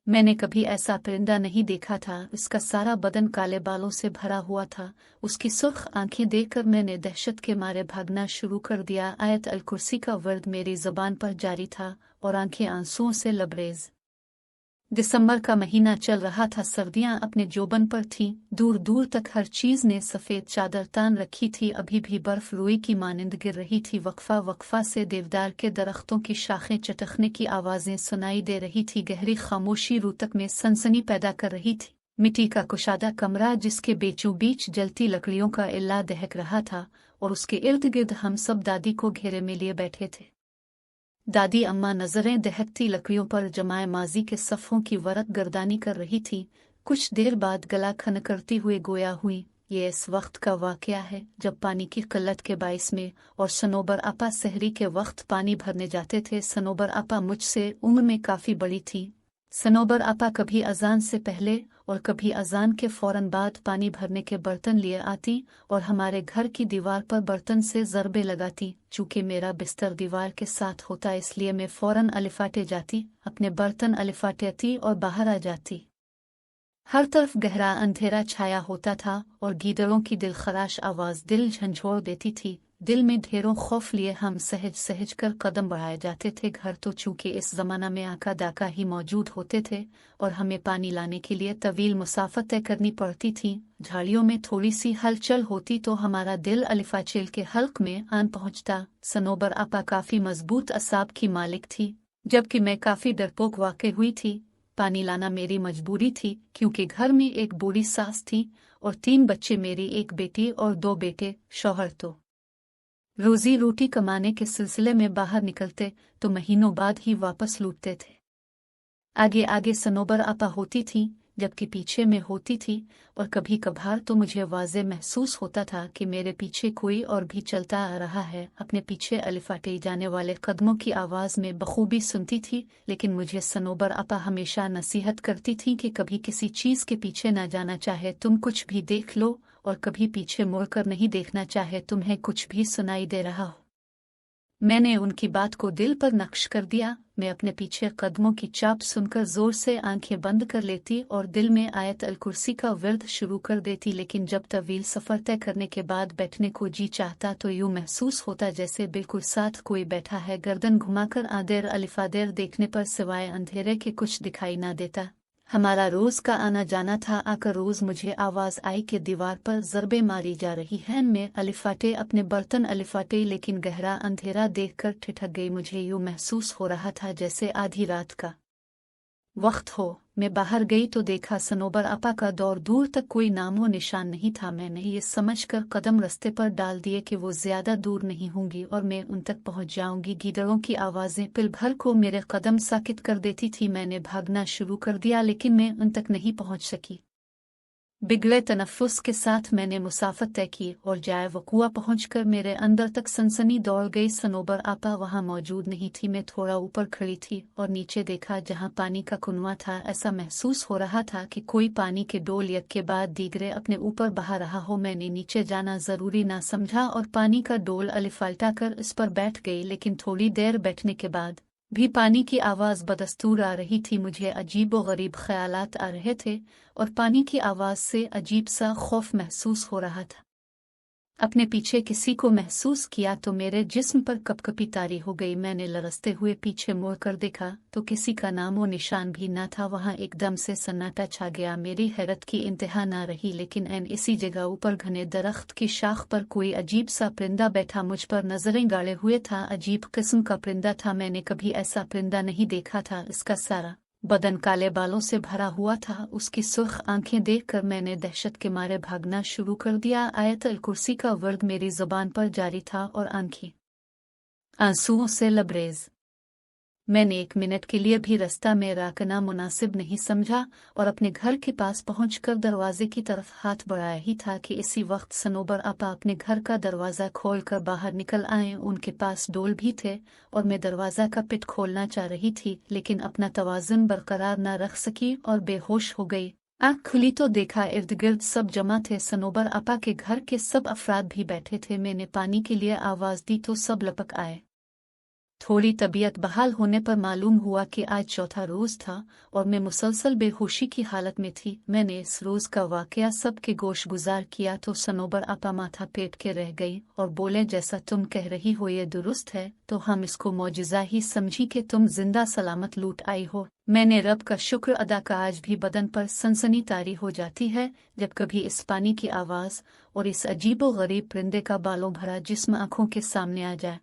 मैंने कभी ऐसा परिंदा नहीं देखा था। इसका सारा बदन काले बालों से भरा हुआ था। उसकी सुर्ख आंखें देखकर मैंने दहशत के मारे भागना शुरू कर दिया। आयत अल कुर्सी का वर्द मेरी ज़बान पर जारी था और आंखें आंसुओं से लबरेज। दिसंबर का महीना चल रहा था। सर्दियां अपने जोबन पर थीं। दूर दूर तक हर चीज ने सफेद चादर तान रखी थी। अभी भी बर्फ रुई की मानिंद गिर रही थी। वक्फा वक्फा से देवदार के दरख्तों की शाखें चटकने की आवाजें सुनाई दे रही थी। गहरी खामोशी रूतक में सनसनी पैदा कर रही थी। मिट्टी का कुशादा कमरा जिसके बीचों बीच जलती लकड़ियों का इल्ला दहक रहा था और उसके इर्द गिर्द हम सब दादी को घेरे में लिए बैठे थे। दादी अम्मा नजरें दहकती लकड़ियों पर जमाए माजी के सफ़ों की वरक गर्दानी कर रही थी। कुछ देर बाद गला खनकरती हुए गोया हुई, ये इस वक्त का वाकया है जब पानी की किल्लत के बाइस में और सनोबर आपा सहरी के वक्त पानी भरने जाते थे। सनोबर आपा मुझसे उम्र में काफ़ी बड़ी थी। सनोबर आपा कभी अजान से पहले और कभी अजान के फौरन बाद पानी भरने के बर्तन लिए आती और हमारे घर की दीवार पर बर्तन से ज़रबे लगाती। चूँकि मेरा बिस्तर दीवार के साथ होता इसलिए मैं फौरन अलिफाटे जाती, अपने बर्तन अलिफाटेती और बाहर आ जाती। हर तरफ गहरा अंधेरा छाया होता था और गीदड़ों की दिलखराश आवाज़ दिल झंझोड़ देती थी। दिल में ढेरों खौफ लिए हम सहज सहज कर कदम बढ़ाए जाते थे घर। तो चूंकि इस जमाना में आका दाका ही मौजूद होते थे और हमें पानी लाने के लिए तवील मुसाफत तय करनी पड़ती थी। झाड़ियों में थोड़ी सी हलचल होती तो हमारा दिल अलिफाचेल के हल्क में आन पहुंचता। सनोबर आपा काफी मजबूत असाब की मालिक थी, जबकि मैं काफी डरपोक वाक़ई हुई थी। पानी लाना मेरी मजबूरी थी क्योंकि घर में एक बूढ़ी सास थी और 3 बच्चे, मेरी एक बेटी और 2 बेटे। शौहर तो रोजी रोटी कमाने के सिलसिले में बाहर निकलते तो महीनों बाद ही वापस लौटते थे। आगे आगे सनोबर आपा होती थी जबकि पीछे में होती थी और कभी कभार तो मुझे वाज़े महसूस होता था कि मेरे पीछे कोई और भी चलता आ रहा है। अपने पीछे अलिफाटे जाने वाले कदमों की आवाज़ में बखूबी सुनती थी, लेकिन मुझे सनोबर आपा हमेशा नसीहत करती थी कि कभी किसी चीज़ के पीछे ना जाना, चाहे तुम कुछ भी देख लो, और कभी पीछे मुड़कर नहीं देखना, चाहे तुम्हें कुछ भी सुनाई दे रहा हो। मैंने उनकी बात को दिल पर नक्श कर दिया। मैं अपने पीछे कदमों की चाप सुनकर जोर से आंखें बंद कर लेती और दिल में आयत अल कुर्सी का विर्द शुरू कर देती। लेकिन जब तवील सफ़र तय करने के बाद बैठने को जी चाहता तो यूं महसूस होता जैसे बिल्कुल साथ कोई बैठा है। गर्दन घुमाकर आदेर अलिफादेर देखने पर सिवाय अंधेरे के कुछ दिखाई ना देता। हमारा रोज का आना जाना था। आकर रोज मुझे आवाज आई कि दीवार पर ज़रबे मारी जा रही हैं। मैं अलिफाटे अपने बर्तन अलिफाटे, लेकिन गहरा अंधेरा देखकर ठिठक गई। मुझे यूं महसूस हो रहा था जैसे आधी रात का वक्त हो। मैं बाहर गई तो देखा सनोबर आपा का दौर दूर तक कोई नामो निशान नहीं था। मैंने ये समझकर कदम रस्ते पर डाल दिए कि वो ज्यादा दूर नहीं होंगी और मैं उन तक पहुंच जाऊंगी। गीदड़ों की आवाजें पिल भर को मेरे कदम साकित कर देती थी। मैंने भागना शुरू कर दिया लेकिन मैं उन तक नहीं पहुंच सकी। बिगड़े तनफ्फुस के साथ मैंने मुसाफत तय की और जाए वकुआ पहुंचकर मेरे अंदर तक सनसनी दौड़ गई। सनोबर आपा वहां मौजूद नहीं थी। मैं थोड़ा ऊपर खड़ी थी और नीचे देखा जहां पानी का कुनवा था। ऐसा महसूस हो रहा था कि कोई पानी के डोल एक के बाद दीगरे अपने ऊपर बहा रहा हो। मैंने नीचे जाना जरूरी ना समझा और पानी का डोल अलिफाल्टा कर इस पर बैठ गई, लेकिन थोड़ी देर बैठने के बाद भी पानी की आवाज़ बदस्तूर आ रही थी। मुझे अजीब व गरीब ख्यालात आ रहे थे और पानी की आवाज़ से अजीब सा खौफ महसूस हो रहा था। अपने पीछे किसी को महसूस किया तो मेरे जिस्म पर कपकपी तारी हो गई। मैंने लरसते हुए पीछे मुड़कर देखा तो किसी का नामो निशान भी न था। वहां एकदम से सन्नाटा छा गया। मेरी हैरत की इंतहा न रही, लेकिन ऐन इसी जगह ऊपर घने दरख्त की शाख पर कोई अजीब सा परिंदा बैठा मुझ पर नजरें गाड़े हुए था। अजीब किस्म का परिंदा था। मैंने कभी ऐसा परिंदा नहीं देखा था। इसका सारा बदन काले बालों से भरा हुआ था। उसकी सुर्ख आंखें देखकर मैंने दहशत के मारे भागना शुरू कर दिया। आयत अल कुर्सी का वर्द मेरी जुबान पर जारी था और आंखें आंसुओं से लबरेज। मैंने 1 मिनट के लिए भी रास्ता में राकना मुनासिब नहीं समझा और अपने घर के पास पहुंचकर दरवाजे की तरफ हाथ बढ़ाया ही था कि इसी वक्त सनोबर आपा अपने घर का दरवाज़ा खोलकर बाहर निकल आए। उनके पास डोल भी थे और मैं दरवाज़ा का पिट खोलना चाह रही थी, लेकिन अपना तवाज़ुन बरकरार न रख सकी और बेहोश हो गई। आँख खुली तो देखा इर्द गिर्द सब जमा थे। सनोबर आपा के घर के सब अफराद भी बैठे थे। मैंने पानी के लिए आवाज़ दी तो सब लपक आए। थोड़ी तबीयत बहाल होने पर मालूम हुआ कि आज चौथा रोज़ था और मैं मुसलसल बेहोशी की हालत में थी। मैंने इस रोज़ का वाकया सबके गोश गुजार किया तो सनोबर आपा माथा पेट के रह गई और बोले, जैसा तुम कह रही हो ये दुरुस्त है, तो हम इसको मौजिज़ा ही समझी कि तुम जिंदा सलामत लूट आई हो। मैंने रब का शुक्र अदा का आज भी बदन पर सनसनी तारी हो जाती है जब कभी इस पानी की आवाज़ और इस अजीबो गरीब परिंदे का बालों भरा जिस्म आंखों के सामने आ जाए।